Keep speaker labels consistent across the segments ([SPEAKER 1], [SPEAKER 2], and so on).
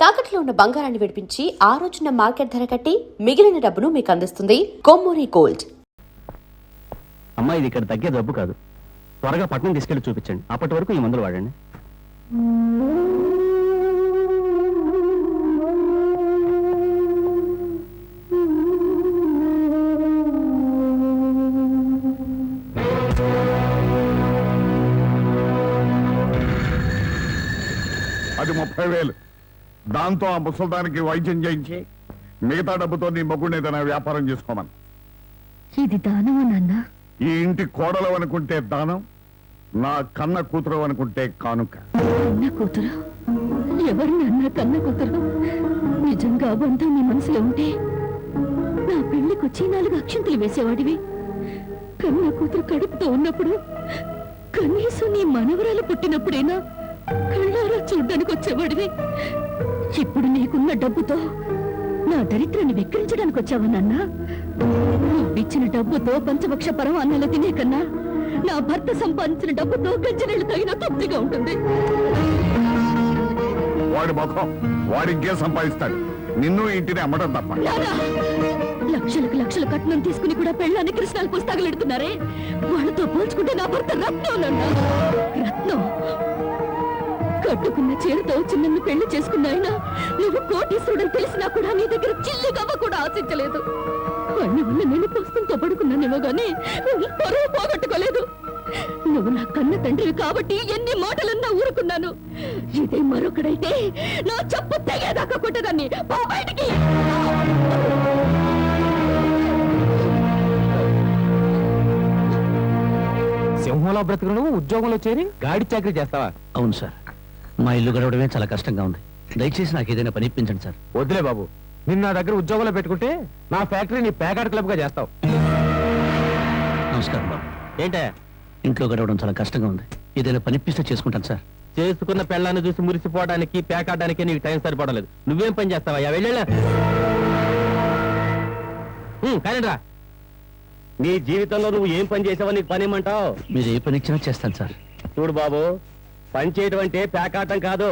[SPEAKER 1] తాకట్లో ఉన్న బంగారాన్ని విడిపించి ఆ రోజున మార్కెట్ ధర కట్టి మిగిలిన డబ్బును మీకు అందిస్తుంది కొమ్మూరి గోల్డ్.
[SPEAKER 2] అమ్మా, ఇది ఇక్కడ తగ్గే డబ్బు కాదు. త్వరగా పట్నం తీసుకెళ్లి చూపించండి. అప్పటి వరకు ఈ మందులు వాడండి.
[SPEAKER 3] అది 30,000. దాంతో ఆ ముసల్దానికి వైద్యం చేయించి మిగతా డబ్బుతో నీ మొగ్గుని ఏదైనా వ్యాపారం చేసుకోమని.
[SPEAKER 4] ఇది దానమా నాన్న?
[SPEAKER 3] ఈ ఇంటి కోడలు అనుకుంటే దానం, నా కన్న కూతురు అనుకుంటే కానుక.
[SPEAKER 4] కన్న కూతురు? ఎవరు నాన్న కన్న కూతురు? నిజంగా బంధం నీ మనసులో ఉంటే నా పెళ్లికొచ్చి 4 అక్షంతలు వేసేవాడివి. కన్న కూతురు కడుపుతో ఉన్నప్పుడు, కనీసం నీ మనవరాలు పుట్టినప్పుడైనా కళ్ళారా చూడ్డానికి వచ్చేవాడివి. ఇప్పుడు నీకున్న డబ్బుతో నా దరిద్రాన్ని వెక్కిరించడానికి వచ్చావా నాన్న? నువ్విచ్చిన డబ్బుతో పంచభక్ష పరమాన్నాలు తినే కన్నా నా భర్త సంపాదించిన డబ్బుతో గంజినీళ్ళు తగిన తృప్తిగా ఉంటుంది.
[SPEAKER 3] వాడి ముఖం వాడింకే సంపాదిస్తాడు, నిన్ను ఇంటిని అమ్మడం తప్ప.
[SPEAKER 4] లక్షలకు లక్షల కట్నం తీసుకుని కూడా పెళ్ళాన్ని కృష్ణాలు పుస్తకాలెడుతున్నారే, వాళ్ళతో పోల్చుకుంటే నా భర్త రత్నం నాన్న, రత్నం. కట్టుకున్న చీరతో చిన్నను పెళ్లి చేసుకున్నాయినా నువ్వు కోటీశ్వరుడని తెలిసినా కూడా నీ దగ్గర చిల్లిగవ్వ కూడా ఆశించలేదు. వాడిని వల్ల నేను పుస్తకంతో పడుకున్నానేమో గానీ పొరవ పోగొట్టుకోలేదు. నువ్వు నా కన్న తండ్రివి కాబట్టి ఎన్ని మాటలన్నా ఊరుకున్నాను. ఇదే మరొకడైతే నా చెప్పు తెగేదాకా కొట్టదాన్ని. బయటికి
[SPEAKER 2] సింహంలో బ్రతుకును ఉద్యోగంలో చేరి గాడి చాకరీ చేస్తావా? అవును సార్, మా ఇల్లు గడవడమే చాలా కష్టంగా ఉంది. దయచేసి నాకు ఏదైనా పని ఇప్పించండి సార్. వద్దులే బాబు, నిన్న నా దగ్గర ఉద్యోగంలో పెట్టుకుంటే నా ఫ్యాక్టరీని ప్యాకార్డ్ క్లబ్ గా చేస్తావు. నమస్కారం బాబు. ఏంటే ఇంట్లో గడవడం చాలా కష్టంగా ఉంది, ఏదైనా పని ఇప్పిస్తే చేసుకుంటాను సార్. చేసుకున్న పెళ్ళాన్ని చూసి మురిసిపోవడానికి ప్యాకాడడానికి నీకు టైం సరిపడలేదు. నువ్వేం పని చేస్తావా? వెళ్ళా కానీ రా, నీ జీవితంలో నువ్వు ఏం పని చేసావో నీకు పని ఏమంటావు? మీరు ఏ పని ఇచ్చినా చేస్తాను సార్. చూడు బాబు, పని చేయడం అంటే ప్యాకాటం కాదు.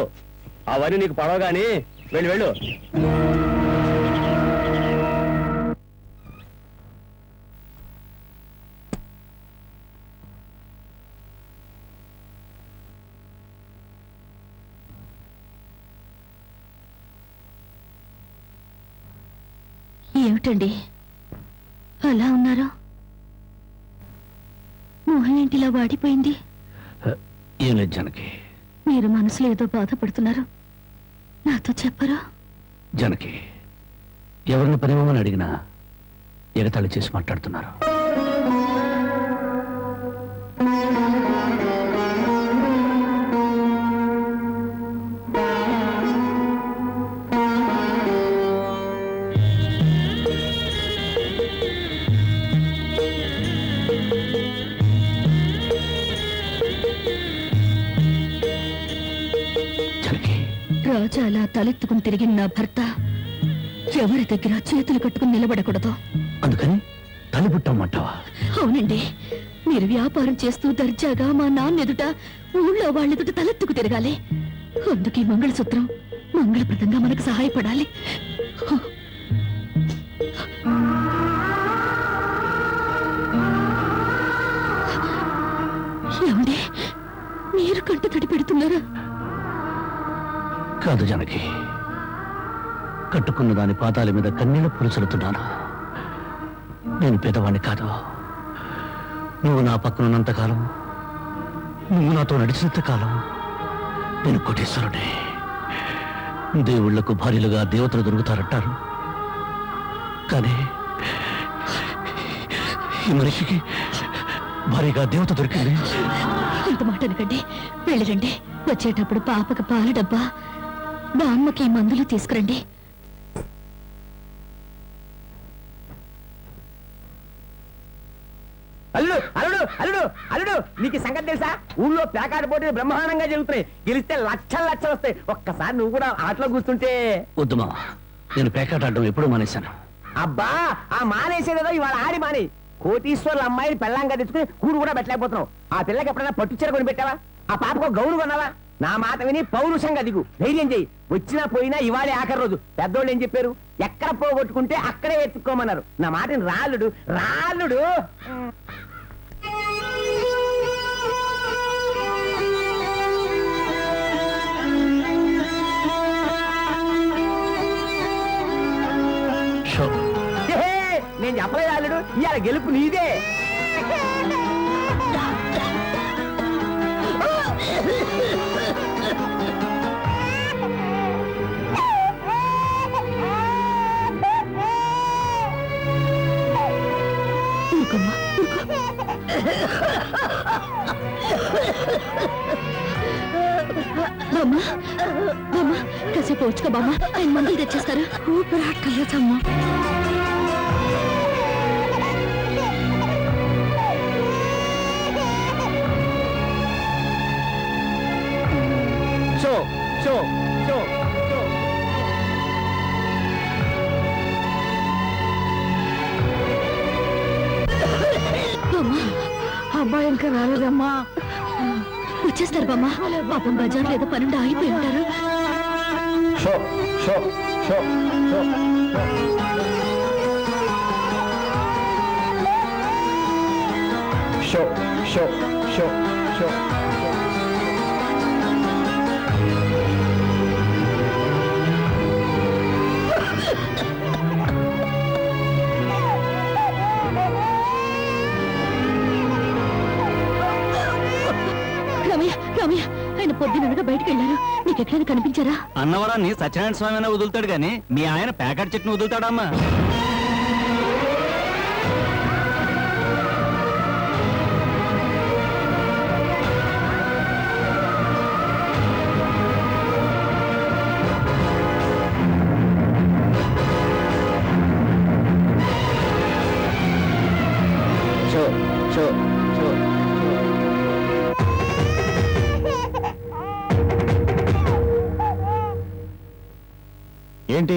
[SPEAKER 2] అవన్నీ నీకు పడవగాని వెళ్ళు వెళ్ళు.
[SPEAKER 4] ఏమిటండి అలా ఉన్నారు? మొహం ఏంటిలా వాడిపోయింది?
[SPEAKER 2] ఏం లేదు జనకి.
[SPEAKER 4] మీరు మనసులో ఏదో బాధపడుతున్నారు, నాతో చెప్పరా?
[SPEAKER 2] జనకి, ఎవరిని పనివ్వమని అడిగినా ఎగతాళి చేసి మాట్లాడుతున్నారు.
[SPEAKER 4] రాజా అలా తలెత్తుకుని తిరిగిన నా భర్త ఎవరి దగ్గర చేతులు కట్టుకుని నిలబడకూడదు.
[SPEAKER 2] అందుకని తలబుట్టమంటావా?
[SPEAKER 4] అవునండి, మీరు వ్యాపారం చేస్తూ దర్జాగా మా నాన్న ఎదుట, ఊళ్ళో వాళ్ళెదుట తలెత్తుకు తిరగాలి. అందుకే మంగళసూత్రం మంగళప్రదంగా మనకు సహాయపడాలి. ఏమండి, మీరు కంట తడి పెడుతున్నారా?
[SPEAKER 2] కాదు జనకి, కట్టుకున్న దాని పాదాల మీద కన్నీళ్లు పులుసులుతున్నాను. నేను పేదవాణ్ణి కాదు. నువ్వు నా పక్కనున్నంతకాలం, నువ్వు నాతో నడిచినంత కాలం నేను కోటీశ్వరుడే. దేవుళ్లకు భార్యలుగా దేవతలు దొరుకుతారంటారు, కానీ ఈ మనిషికి భారీగా దేవత దొరికింది.
[SPEAKER 4] అంత మాట అనకండి, వెళ్ళిరండి. వచ్చేటప్పుడు పాపకు పాల డబ్బా, బామ్మకి మందులు తీసుకురండి.
[SPEAKER 5] అల్లుడు అల్లుడు అల్లుడు అల్లుడు నీకు సంగతి తెలుసా? ఊళ్ళో ప్యాకాట పోటీలు బ్రహ్మాండంగా జరుగుతున్నాయి. గెలిస్తే లక్షలు లక్షలు వస్తాయి. ఒక్కసారి నువ్వు కూడా ఆటలో కూర్చుంటే.
[SPEAKER 2] వద్దుమా, నేను ప్యాకాట ఆడడం ఎప్పుడూ మానేశాను.
[SPEAKER 5] అబ్బా, ఆ మానేసేదేదో ఇవాళ ఆడి మాని. కోటీశ్వర్ల అమ్మాయిని పెళ్ళంగా తెచ్చుకుని కూడు కూడా పెట్టలేకపోతున్నావు. ఆ పిల్లకి ఎప్పుడైనా పట్టు చీర కొని పెట్టావా? ఆ పాపకు గౌను కొన్నావా? నా మాట విని పౌరుషంగా దిగు, ధైర్యం చెయ్యి. వచ్చినా పోయినా ఇవాళే ఆఖరి రోజు. పెద్దోళ్ళు ఏం చెప్పారు? ఎక్కడ పోగొట్టుకుంటే అక్కడే ఎత్తుక్కోమన్నారు. నా మాటని రాళ్ళుడు రాళ్ళుడు. నేను చెప్పలేదు రాళ్ళుడు, ఇవాళ గెలుపు నీదే.
[SPEAKER 4] ఊరుకోమ్మా, ఊరుకో. బామ్మ, బామ్మ, కాసేపు వచ్చుకో బామ్మ, ఆయన మందులు తెచ్చేస్తారు. ఊపిరాటలేదమ్మా.
[SPEAKER 2] షో షో షో షో.
[SPEAKER 4] అమ్మాయి ఇంకా రాలేదమ్మా. వచ్చేస్తారు బామ్మ. పాపం బజార్ లేదో పనుండి ఆగిపోయి ఉంటారు.
[SPEAKER 2] షో షో షో షో. షో షో షో షో.
[SPEAKER 4] రమయ్య, రమయ్య, ఆయన పొద్దుననగా బయటికి వెళ్ళారు. నీకు ఎక్కడైనా కనిపించారా?
[SPEAKER 2] అన్నవరాన్ని సత్యనారాయణ స్వామి అయినా వదులుతాడు గాని మీ ఆయన ప్యాకెట్ చెట్టును వదులుతాడమ్మా. షో షో షో. ఏంటి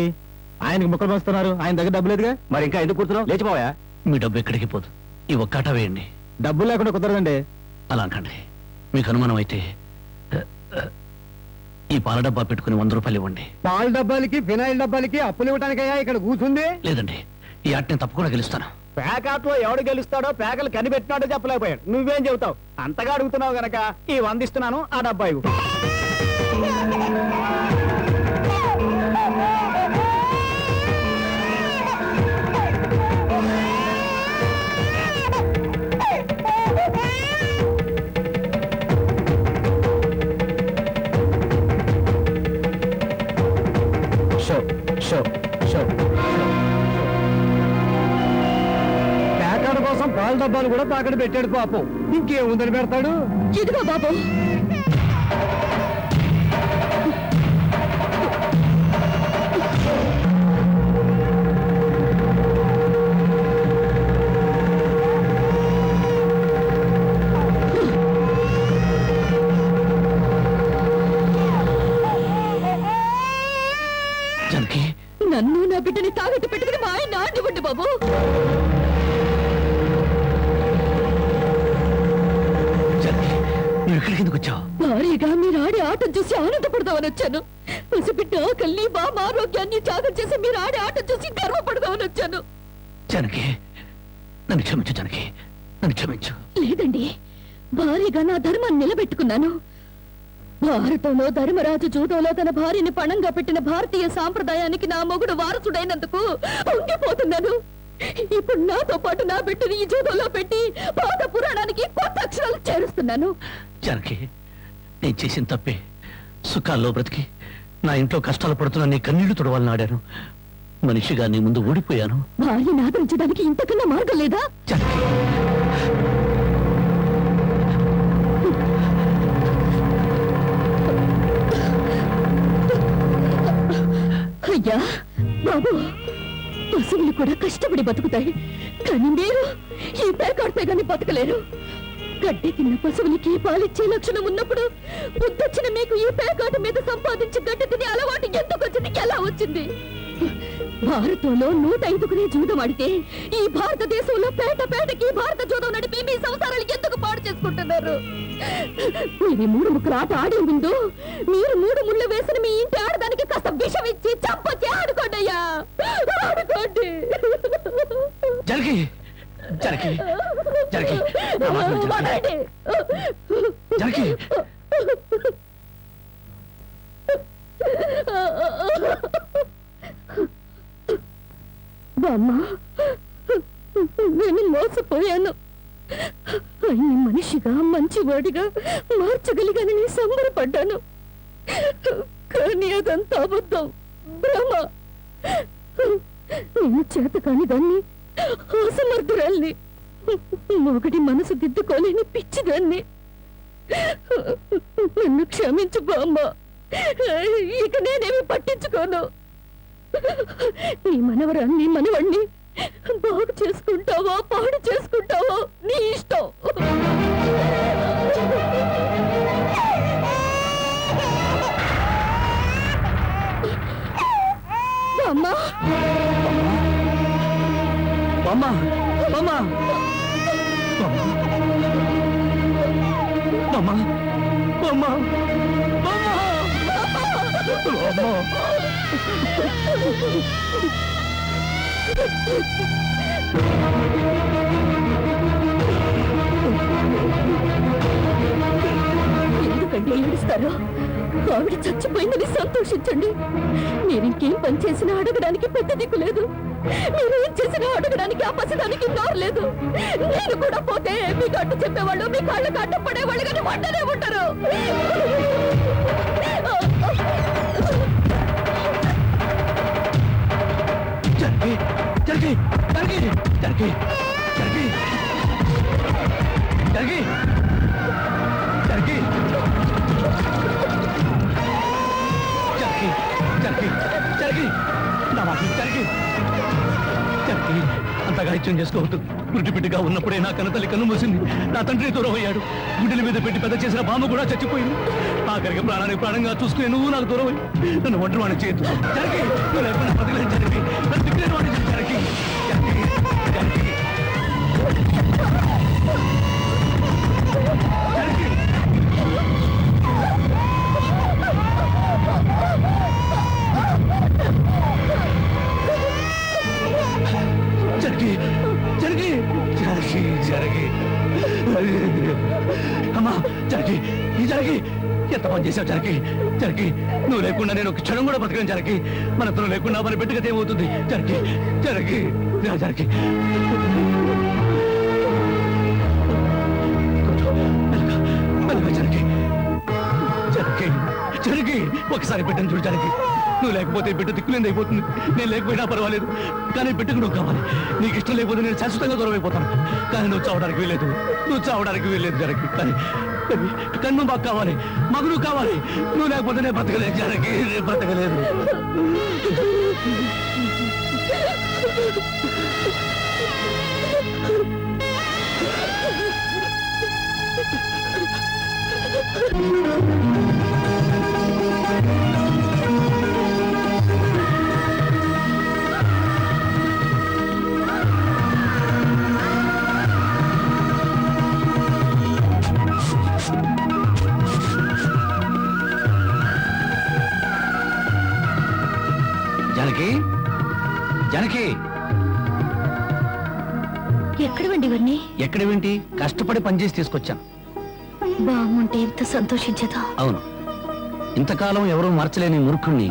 [SPEAKER 2] ఆయనకి ముక్కలు వస్తున్నారు? ఆయన దగ్గర డబ్బు లేదుగా. మరి ఇంకా ఎందుకు కూర్చున్నావు? లేచిపోయా.
[SPEAKER 6] మీ డబ్బు ఎక్కడికి పోదు. ఈ ఒక్కట వేయండి.
[SPEAKER 2] డబ్బులు లేకుండా కుదరదండి.
[SPEAKER 6] అలా అంటండి. మీకు అనుమానం అయితే ఈ పాల డబ్బా పెట్టుకుని 100 రూపాయలు ఇవ్వండి.
[SPEAKER 2] పాల డబ్బాలకి ఫినాయిల్ డబ్బాలకి అప్పులు ఇవ్వడానికయ్యా ఇక్కడ కూర్చుంది.
[SPEAKER 6] లేదండి, ఈ ఆట నేను తప్పకుండా గెలుస్తాను.
[SPEAKER 2] పేకాట్లో ఎవడు గెలుస్తాడో పేకలు కనిపెట్టినాడో చెప్పలేకపోయాడు. నువ్వేం చెబుతావు? అంతగా అడుగుతున్నావు గనక ఈ 100 ఇస్తున్నాను. ఆ డబ్బా ఇవ్వు. షో షో షో. పేకాడ కోసం పాల డబ్బాలు కూడా తాకడ పెట్టాడు పాపం. ఇంకేముందని పెడతాడు?
[SPEAKER 4] ఇదిగో బాబు.
[SPEAKER 6] జనకి,
[SPEAKER 4] నన్ను నా బిడ్డని తాగట్టు పెట్టుకుని మా ఆయన ఆడివ్వండి బాబు.
[SPEAKER 6] జనకి, నువ్వు ఇక్కడికి ఎందుకు వచ్చావు?
[SPEAKER 4] భారీగా మీరు ఆడే ఆటం చూసి ఆనందపడదామని వచ్చాను. పసిబిడ్డ ఆకలిని మా ఆరోగ్యాన్ని త్యాగం చేసి మీరు ఆడే ఆటం చూసి గర్వపడదామని వచ్చాను.
[SPEAKER 6] జనకి, నన్ను క్షమించు. జనకి, నన్ను క్షమించు.
[SPEAKER 4] లేదండి, భారీగా నా ధర్మాన్ని నిలబెట్టుకున్నాను. భారతంలో ధర్మరాజు జూదంలో తన భార్యని పణంగా పెట్టిన భారతీయ సాంప్రదాయానికి నా మొగుడు వారసుడైనందుకు ఉండిపోతున్నాను. ఇప్పుడు నాతో పాటు నా బిడ్డని ఈ జూదంలో పెట్టి పాత పురాణానికి కొత్త అక్షరాలు చేరుస్తున్నాను.
[SPEAKER 6] జనకి, నేను చేసిన తప్పే. సుఖాల్లో బ్రతికి నా ఇంట్లో కష్టాలు పడుతున్నా నీ కన్నీళ్లు తుడవాలని ఆడాను. మనిషిగా నీ ముందు ఓడిపోయాను.
[SPEAKER 4] భార్యని ఆదరించడానికి ఇంతకన్నా మార్గం లేదా?
[SPEAKER 6] జనకి,
[SPEAKER 4] అయ్యా బాబు, పశువులు కూడా కష్టపడి బతుకుతాయి, కానీ మీరు ఈ పేకాడితే గాని బతకలేరు. గడ్డి తిన్న పశువులకి పాలిచ్చే లక్షణం ఉన్నప్పుడు బుద్ధొచ్చిన మీకు ఈ పేకాట మీద సంపాదించి గడ్డి తినే అలవాటు ఎందుకు వచ్చింది, ఎలా వచ్చింది? భారతంలో 105 జూదం ఆడితే ఈ భారతదేశంలో పేటకి భారత జూదం నడిపి మీ సంసారాలు ఎందుకు పాడు చేసుకుంటున్నారు? మీరు ఈ 3 ముక్కలు ఆట ఆడే ముందు మీరు 3 ముళ్ళు వేసిన మీ ఇంటి ఆడదానికి కాస్త విషం ఇచ్చి చంపొచ్చి ఆడుకోండి అయ్యా, ఆడుకోండి.
[SPEAKER 6] జనకి జనకి జనకి నా మాట విను, జనకి.
[SPEAKER 4] వదలండి.
[SPEAKER 6] జనకి
[SPEAKER 4] బామ్మ, నేను మోసపోయాను. ఆయన మనిషిగా మంచివాడిగా మార్చగలిగానని సంబరపడ్డాను. కానీ అదంతా అబద్ధం, భ్రమ. నేను చేతకాని దాన్ని, అసమర్థురాల్ని, మొగటి మనసు దిద్దుకోలేని పిచ్చిదాన్ని. నన్ను క్షమించు బామ్మ, ఇక నేనేమి పట్టించుకోను. నీ మనవరాన్ని మనవణ్ణి బాగు చేసుకుంటావో పాడు చేసుకుంటావో నీ ఇష్టం. అమ్మా
[SPEAKER 6] బామ్మ బామ్మ బామ్మ బామ్మ బామ్మ
[SPEAKER 4] ఎందుకంటే ఏడుస్తారు? ఆవిడ చచ్చిపోయిందని సంతోషించండి. మీరింకేం పని చేసినా అడగడానికి పెద్ద దిక్కు లేదు. మీరేం చేసినా అడగడానికి ఆ పసిదానికి నోరు లేదు. నేను కూడా పోతే మీకు అడ్డు చెప్పేవాళ్ళు, మీ కాళ్ళకు అడ్డు పడేవాళ్ళు కానీ వంటనే ఉంటారు.
[SPEAKER 6] జనకి జనకి జనకి జనకి జనకి జనకి జనకి జనకి జనకి జనకి నా మాట జనకి జనకి అంతగా ఇచ్చం చేసుకోవద్దు. గుడ్డి బిడ్డగా ఉన్నప్పుడే నా కన్నతల్లి కన్ను మూసింది. నా తండ్రి దూరం అయ్యాడు. గుడ్డల మీద పెట్టి పెద్ద చేసిన బామ్మ కూడా చచ్చిపోయింది. ఆఖరికి ప్రాణానికి ప్రాణంగా చూసుకుని నువ్వు నాకు దూరం అయ్యి నన్ను ఒంటరి వాడిని చేయొద్దు. జనకి నువ్వు లేకుండా బతకలేను జనకి. నన్ను దిక్కులేని వాడిని చేయి జనకి. జనకి జనకి జనకి జనకి జనకి జనకి జనకి అమ్మా జనకి ఈ జనకి ఎంత పని చేసావు జనకి. జనకి నువ్వు లేకుండా నేను ఒక క్షణం కూడా బతకను జనకి. మన ఇద్దరం లేకుండా మన బిడ్డగతే ఏమవుతుంది జనకి. జనకి జనకి మెల్లగా జనకి జనకి జనకి ఒకసారి బిడ్డను చూడు జనకి. నువ్వు లేకపోతే బిడ్డ దిక్కులేంది అయిపోతుంది. నేను లేకపోయినా పర్వాలేదు, కానీ బిడ్డకు నువ్వు కావాలి. నీకు ఇష్టం లేకపోతే నేను శాశ్వతంగా దూరం అయిపోతాను. కానీ నువ్వు చావడానికి వీలేదు, నువ్వు చావడానికి వీలేదు జనకి. కానీ కన్ను మాకు కావాలి, మగు నువ్వు కావాలి. నువ్వు లేకపోతే నేను బ్రతకలేదు జనకి, నేను బ్రతకలేదు. జనకి జనకి
[SPEAKER 4] ఎక్కడవండి ఇవన్నీ?
[SPEAKER 6] ఎక్కడేంటి? కష్టపడి పనిచేసి తీసుకొచ్చాను.
[SPEAKER 4] బాగుంటే ఎంత సంతోషించదా.
[SPEAKER 6] అవును, ఇంతకాలం ఎవరూ మార్చలేని మూర్ఖుణ్ణి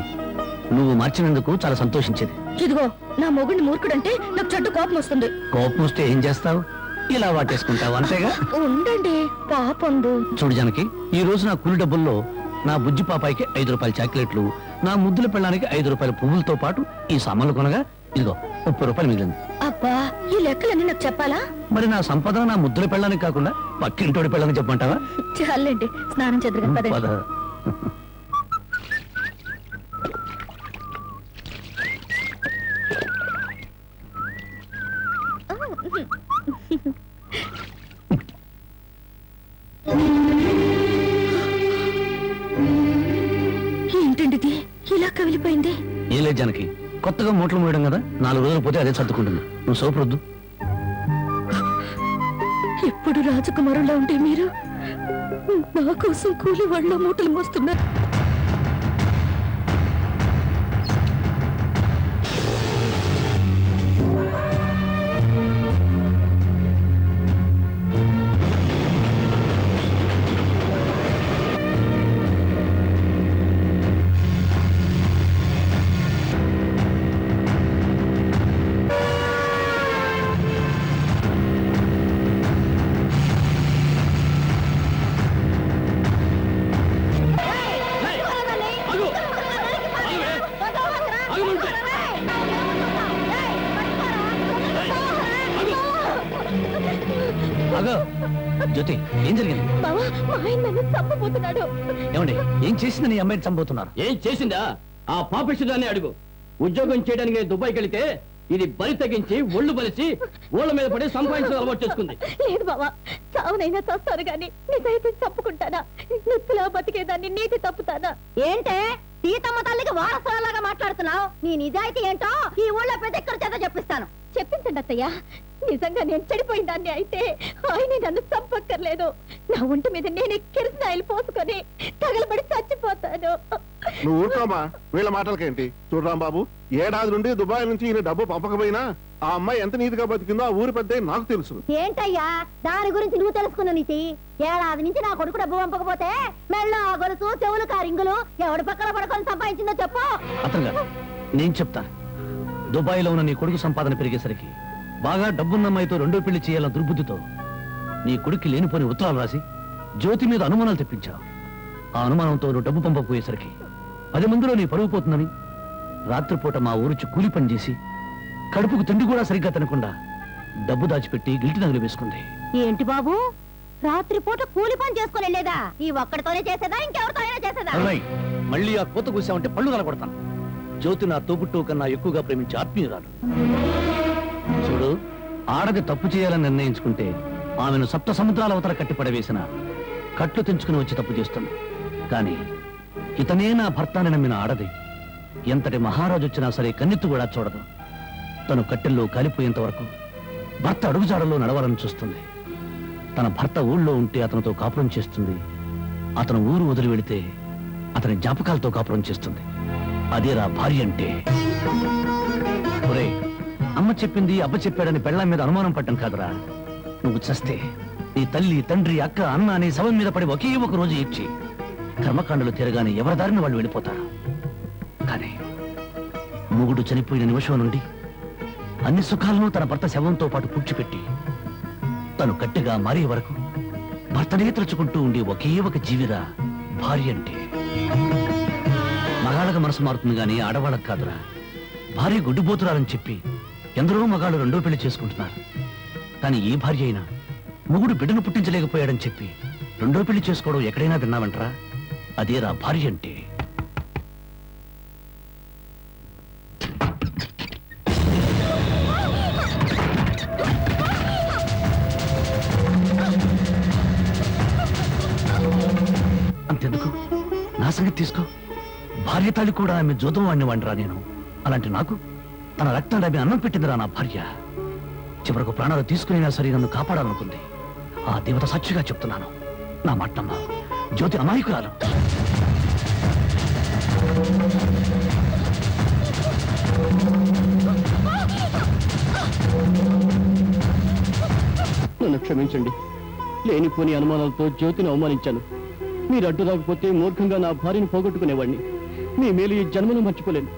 [SPEAKER 6] నువ్వు మార్చినందుకు చాలా సంతోషించేది.
[SPEAKER 4] ఇదిగో నా మొగుడిని మూర్ఖుడంటే నాకు చెడ్డ కోపం వస్తుంది.
[SPEAKER 6] కోపం వస్తే ఏం చేస్తావు? ఇలా వాటేసుకుంటావు అంతేగా.
[SPEAKER 4] ఉండండి పాపందు.
[SPEAKER 6] చూడు జనకి, ఈ రోజు నా కూలి డబ్బుల్లో నా బుజ్జి పాపాయికి 5 రూపాయల చాక్లెట్లు, నా ముద్దుల పెళ్ళానికి 5 రూపాయల పువ్వులతో పాటు ఈ సామాన్లు కొనగా ఇదిగో 30 రూపాయలు మిగిలింది.
[SPEAKER 4] అబ్బా, ఈ లెక్కలన్నీ నాకు చెప్పాలా?
[SPEAKER 6] మరి నా సంపద నా ముద్దుల పెళ్ళానికి కాకుండా పక్కింటోడి పెళ్ళానికి చెప్పమంటావా?
[SPEAKER 4] చాలండి, స్నానం చేద్దరు
[SPEAKER 6] పద.
[SPEAKER 4] కదా. ఏంటండి ఇది ఇలా కవిలిపోయింది?
[SPEAKER 6] ఏం లేదు జనకి, కొత్తగా మూటలు మోయడం కదా, 4 రోజులు పోతే అదే సర్దుకుంటుంది. నువ్వు సోపరొద్దు.
[SPEAKER 4] ఎప్పుడు రాజకుమారులా ఉంటే మీరు నా కోసం కూలి వాళ్ళ మూటలు మోస్తున్నారు.
[SPEAKER 6] అగో జ్యోతి, ఏం జరిగింది?
[SPEAKER 4] బావా, మా ఆయన నన్ను చంపబోతున్నాడు.
[SPEAKER 6] ఏమండి, ఏం చేసిందని ఈ అమ్మాయిని చంపుతున్నారు?
[SPEAKER 7] ఏం చేసిందా? ఆ పాపిస్తుందని అడుగు. ఉద్యోగం చేయడానికి నేను దుబాయ్కి వెళితే ఇది బలి తగ్గించి ఒళ్ళు బలిసి ఓళ్ళ మీద పడి సంపాదించడం అలవాటు చేసుకుంది.
[SPEAKER 4] లేదు బావా, చావునైనా చస్తాను గాని నిజాయితీ తప్పుకుంటానా? నిప్పులా బతికేదాన్ని నీటి తప్పుతానా?
[SPEAKER 8] ఏంటే సీతమ్మ తల్లికి వారసులాగా మాట్లాడుతున్నావు? నీ నిజాయితీ ఏంటో ఈ ఊళ్ళో ప్రతి ఒక్కరి చేత చెప్పిస్తాను.
[SPEAKER 4] చెప్పించండి అత్తయ్య. నిజంగా నేను చెడిపోయిన దాన్ని అయితే ఆయనే నన్ను చంపక్కర్లేదు. నా ఒంటి మీద నేనే కిరసనాయిలు పోసుకొని తగలబడి చచ్చిపోతాను.
[SPEAKER 9] నువ్వు ఊరుకోమా, వీళ్ళ మాటలకేంటి? చూడరాం బాబు, ఏడాది నుండి దుబాయ్ నుంచి ఈయన డబ్బు పంపకపోయినా ఆ అమ్మాయి ఎంత నీతిగా బతికిందో ఆ ఊరి పెద్ద నాకు తెలుసు.
[SPEAKER 8] ఏంటయ్యా దాని గురించి నువ్వు తెలుసుకున్న నీతి? ఏడాది నుంచి నా కొడుకు డబ్బు పంపకపోతే మెళ్ళ గొలుసు చెవులు కారింగులు ఎవడి పక్కన పడుకొని సంపాదించిందో చెప్పు.
[SPEAKER 6] అతను గారు, నేను చెప్తాను. దుబాయ్లో ఉన్న నీ కొడుకు సంపాదన పెరిగేసరికి బాగా డబ్బున్న అమ్మాయితో రెండో పెళ్లి చేయాలన్న దుర్బుద్ధితో నీ కొడుక్కి లేనిపోని ఉత్తరాలు రాసి జ్యోతి మీద అనుమానాలు తెప్పించావు. ఆ అనుమానంతో నువ్వు డబ్బు పంపకపోయేసరికి 10 మందిలో నీ పరుగు పోతుందని రాత్రిపూట మా ఊరుచి కూలి పని చేసి కడుపుకు తిండి కూడా సరిగ్గా తినకుండా డబ్బు దాచిపెట్టి గిల్టి నగలు వేసుకుంది.
[SPEAKER 8] ఏంటి బాబు, రాత్రిపూట కూలి పని చేసుకుని వెళ్ళేదా? ఈ ఒక్కడితోనే చేసేదా, ఇంకెవరితో అయినా చేసేదా?
[SPEAKER 6] అరవై, మళ్ళీ ఆ కోత కూసావంటే పళ్ళు నలగొడతాను. జ్యోతి నా తోబుట్టు కన్నా ఎక్కువగా ప్రేమించే ఆత్మీయురాలు. చూడు, ఆడది తప్పు చేయాలని నిర్ణయించుకుంటే ఆమెను 7 సముద్రాల అవతల కట్టి పడవేసిన కట్లు తెంచుకుని వచ్చి తప్పు చేస్తుంది. కానీ ఇతనే నా భర్త అని నమ్మిన ఆడది ఎంతటి మహారాజు వచ్చినా సరే కన్నెత్తు కూడా చూడదు. తను కట్టెల్లో కాలిపోయేంత వరకు భర్త అడుగుజాడల్లో నడవాలని చూస్తుంది. తన భర్త ఊళ్ళో ఉంటే అతనితో కాపురం చేస్తుంది. అతను ఊరు వదిలి వెళితే అతని జ్ఞాపకాలతో కాపురం చేస్తుంది. అదేరా భార్య అంటే. ఒరే, అమ్మ చెప్పింది అబ్బ చెప్పాడని పెళ్ళాం మీద అనుమానం పడ్డం కాదురా. నువ్వు చస్తే నీ తల్లి, తండ్రి, అక్క, అన్న నీ శవం మీద పడి ఒకే ఒక రోజు ఏడ్చి కర్మకాండలు తీరగానే ఎవరి దారిని వాళ్ళు వెళ్ళిపోతారు. కానీ మొగుడు చనిపోయిన నిమిషం నుండి అన్ని సుఖాలను తన భర్త శవంతో పాటు పూడ్చిపెట్టి తను గట్టిగా మారే వరకు భర్తనే తలుచుకుంటూ ఉండే ఒకే ఒక జీవిరా భార్య అంటే. మగాళ్ళకి మనసు మారుతుంది గానీ ఆడవాళ్ళకు కాదురా. భార్య గుడ్డిపోతురాలని చెప్పి ఎందరో మగాళ్ళు రెండో పెళ్లి చేసుకుంటున్నారు. కానీ ఈ భార్య అయినా మొగుడు బిడ్డను పుట్టించలేకపోయాడని చెప్పి రెండో పెళ్లి చేసుకోవడం ఎక్కడైనా విన్నావంటరా? అదేరా భార్య అంటే. అంతెందుకు, నా సంగతి తీసుకో. భార్య తాళి కూడా ఆమె జోదం వాడిని వండరా నేను. అలాంటి నాకు తన రక్తాన్ని ఆమె అన్నం పెట్టిందిరా నా భార్య. చివరకు ప్రాణాలు తీసుకునేనా సరే నన్ను కాపాడాలనుకుంది. ఆ దేవత సాక్షిగా చెప్తున్నాను, నా మాట నమ్మ. జ్యోతి అమాయకురాలు.
[SPEAKER 7] నన్ను క్షమించండి. లేనిపోని అనుమానాలతో జ్యోతిని అవమానించాను. మీరు అడ్డు రాకపోతే మూర్ఖంగా నా భార్యను పోగొట్టుకునేవాడిని. మీ మేలు ఈ జన్మను మర్చిపోలేను.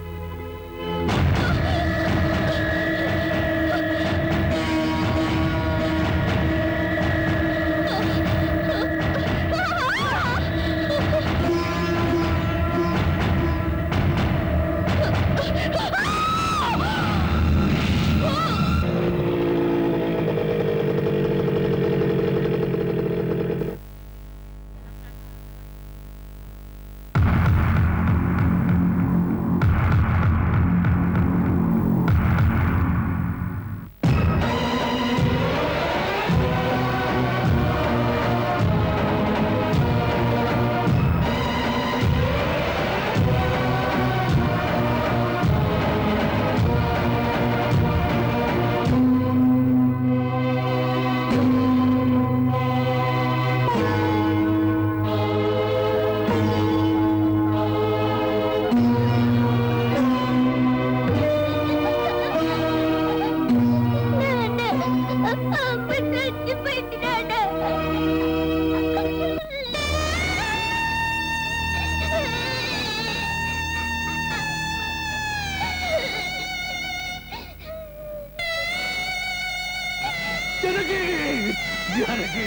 [SPEAKER 6] జానకి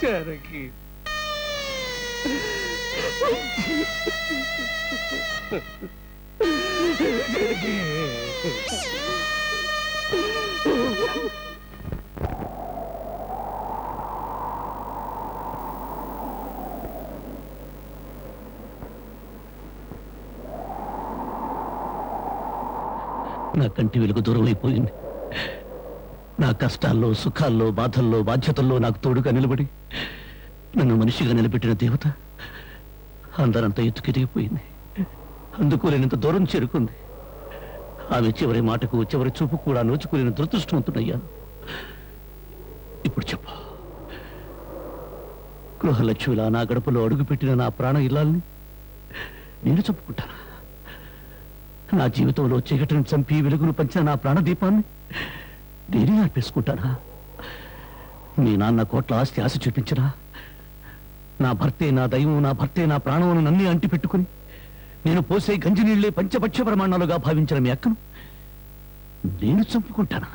[SPEAKER 6] జానకి నా కంటి వెలుగు దూరం అయిపోయింది. నా కష్టాల్లో సుఖాల్లో బాధల్లో బాధ్యతల్లో నాకు తోడుగా నిలబడి నన్ను మనిషిగా నిలబెట్టిన దేవత అందరంతా ఎత్తుకెదిగిపోయింది. అందుకోలేనంత దూరం చేరుకుంది. ఆమె చివరి మాటకు చివరి చూపు కూడా నోచుకోలేని దురదృష్టవంతుడయ్యాను. ఇప్పుడు చెప్పు, గృహలక్ష్మిలా నా గడపలో అడుగుపెట్టిన నా ప్రాణ ఇల్లాల్ని నేను చెప్పుకుంటాను. నా జీవితంలో చీకటిని చంపి వెలుగును పంచిన నా ప్రాణదీపాన్ని నేనే ఆర్పేసుకుంటానా? మీ నాన్న కోట్ల ఆస్తి ఆశ చూపించినా నా భర్తే నా దైవం, నా భర్తే నా ప్రాణమును నన్నే అంటి పెట్టుకుని నేను పోసే గంజి నీళ్లే పంచపక్ష ప్రమాణాలుగా భావించిన మీ అక్కను నేను చంపుకుంటానా?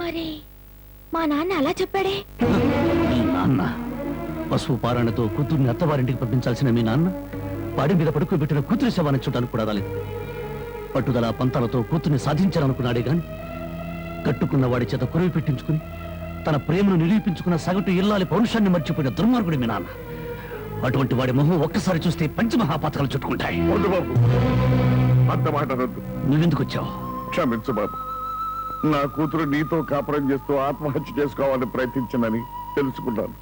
[SPEAKER 4] మరి మా నాన్న అలా చెప్పాడే.
[SPEAKER 6] మీ నాన్న పశువు పారాయణతో కూతుర్ని అత్తవారింటికి పంపించాల్సిన మీ నాన్న వాడి మీద పడుకోబెట్టిన కూతురి శవాన్ని చూడడానికి కూడా రాలేదు. పట్టుదల పంతాలతో కూతుర్ని సాధించాలనుకున్నాడే గాని కట్టుకున్న వాడి చేత కురివి పెట్టించుకుని తన ప్రేమను నిరూపించుకున్న సగటు ఇల్లాలి పౌరుషాన్ని మర్చిపోయిన దుర్మార్గుడి మీ నాన్న. అటువంటి వాడి మొహం ఒక్కసారి చూస్తే పంచమహాపాతకాలు చుట్టుకుంటాయి.
[SPEAKER 3] వద్దు బాబు, అంత మాట అనొద్దు.
[SPEAKER 6] నువ్వెందుకు వచ్చావు?
[SPEAKER 3] క్షమించు బాబు. నా కూతురు నీతో కాపురం చేస్తూ ఆత్మహత్య చేసుకోవాలని ప్రయత్నించిందని తెలుసుకున్నాను.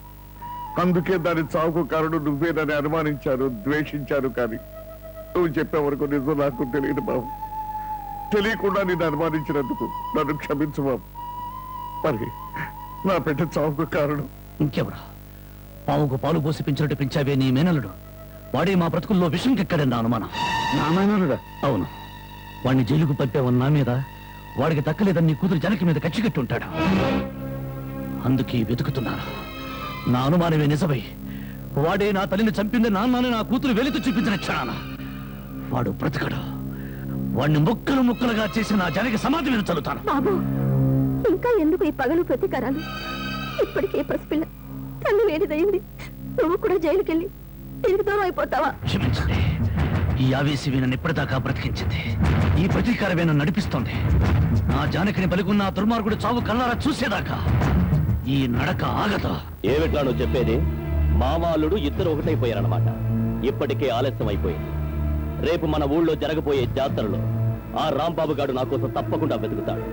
[SPEAKER 3] అందుకే దాని చావుకు కారణం నువ్వేనని అనుమానించారు, ద్వేషించారు. కానీ నువ్వు చెప్పే వరకు నిజం నాకు తెలియదు బాబు. తెలియకుండా నేను అనుమానించినందుకు నన్ను క్షమించు బాబు. మరి నా బిడ్డ చావుకు కారణం
[SPEAKER 6] ఇంకెవరా? పావుకు పాలు పోసి పెంచినట్టు పెంచావే నీ మేనలుడు. వాడే మా బ్రతుకుల్లో విషం కెక్కడన్న అనుమానం.
[SPEAKER 3] నా మేనలుడా?
[SPEAKER 6] అవును, వాడిని జైలుకు పంపావన్న నా మీద, వాడికి దక్కలేదని నీ కూతురు జనకి మీద కచ్చికట్టి ఉంటాడు. అందుకే వెతుకుతున్నాను. నా అనుమానమే నిజమై వాడే నా తల్లిని చంపింది నాన్నని నా కూతురు వెలితో చూపించిన క్షణాన వాడు బ్రతకడు. వాడిని ముక్కలు ముక్కలుగా చేసి నా జనకి సమాధి మీద చల్లుతాను.
[SPEAKER 4] బాబు, ఇంకా ఎందుకు ఈ పగలు ప్రతీకారాలు? ఇప్పటికే పసిపిల్ల కన్ను వేడిదయింది. నువ్వు కూడా జైలుకెళ్ళి తిరిగి దూరం అయిపోతావా?
[SPEAKER 6] క్షమించండి, ఈ ఆవేశమే నన్ను ఇప్పటిదాకా బ్రతికించింది. ఈ ప్రతీకారమే నన్ను నడిపిస్తోంది. నా జానకిని బలిగున్న ఆ దుర్మార్గుడు చావు కళ్ళారా చూసేదాకా ఈ నడక ఆగదు.
[SPEAKER 7] ఏమిట్లా నువ్వు చెప్పేది? మామాలుడు ఇద్దరు ఒకటైపోయారన్నమాట. ఇప్పటికే ఆలస్యం అయిపోయింది. రేపు మన ఊళ్ళో జరగబోయే జాతరలో ఆ రాంబాబు గారు నా కోసం తప్పకుండా వెతుకుతాడు.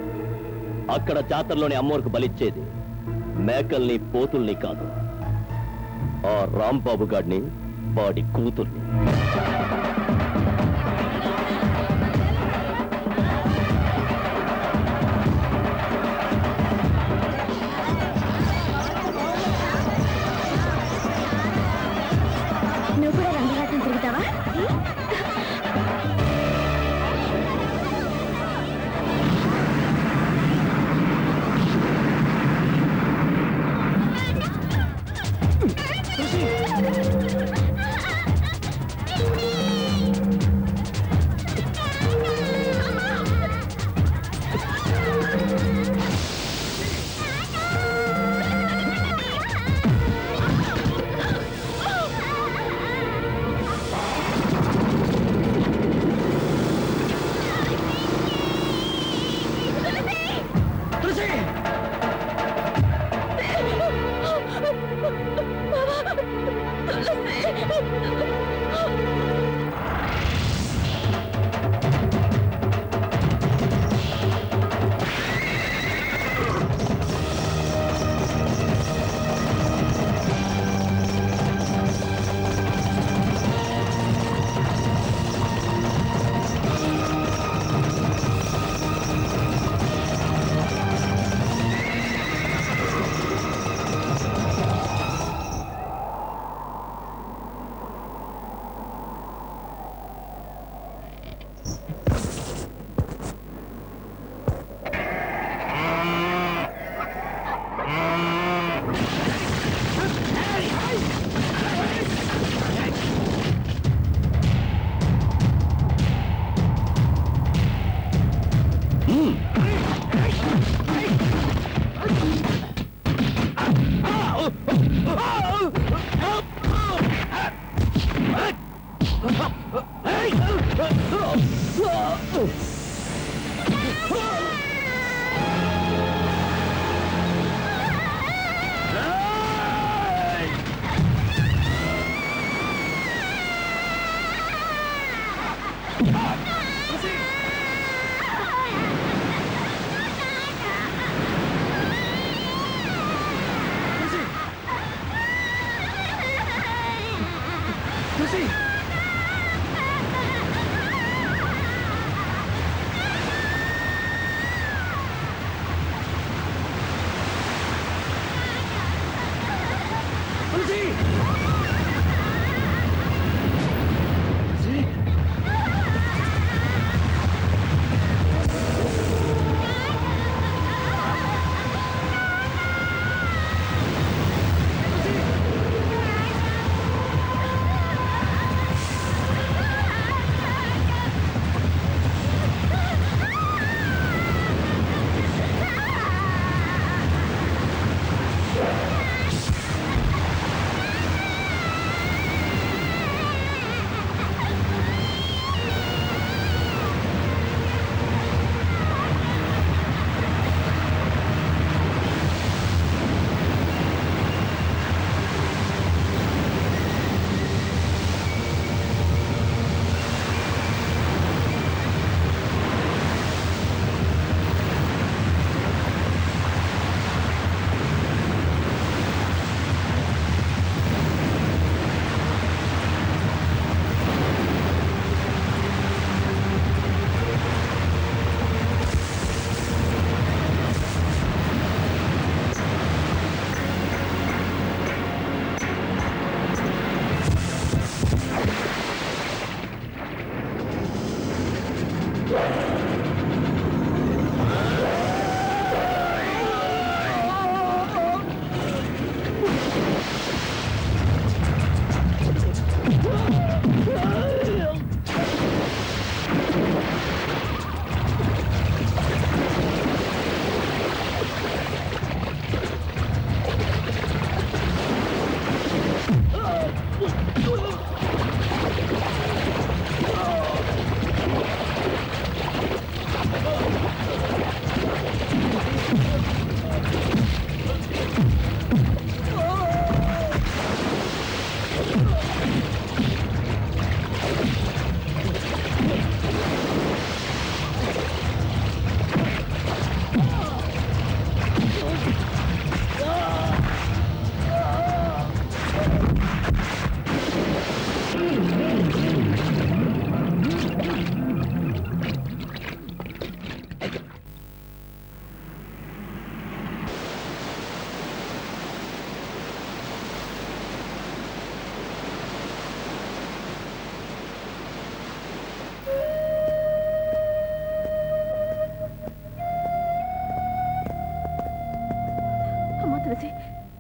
[SPEAKER 7] అక్కడ జాతరలోని అమ్మోరుకు బలిచ్చేది మేకల్ని పోతుల్ని కాదు, ఆ రాంబాబు గాడిని, వాడి కూతుర్ని.
[SPEAKER 4] నువ్వు కూడా రంగరాటం తిరుగుతావా?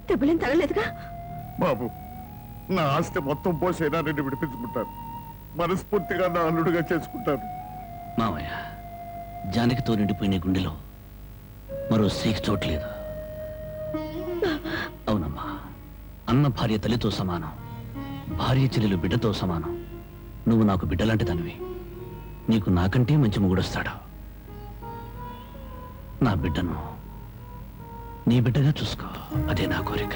[SPEAKER 4] దెబ్బలేం తగలేదుగా?
[SPEAKER 3] బాబు, నా ఆస్తి మొత్తం పోసైనా నేను విడిపించుకుంటాను. మనస్ఫూర్తిగా నా అల్లుడుగా చేసుకుంటాను.
[SPEAKER 6] మామయ్య, జానకితో నిండిపోయిన గుండెలో మరో స్త్రీకి చోట్లేదు. అవునమ్మా, అన్న భార్య తల్లితో సమానం, భార్య చెల్లెలు బిడ్డతో సమానం. నువ్వు నాకు బిడ్డలాంటి దానివి. నీకు నాకంటే మంచి మొగుడొస్తాడు. నా బిడ్డను నీ బిడ్డగా చూసుకో, అదే నా కోరిక.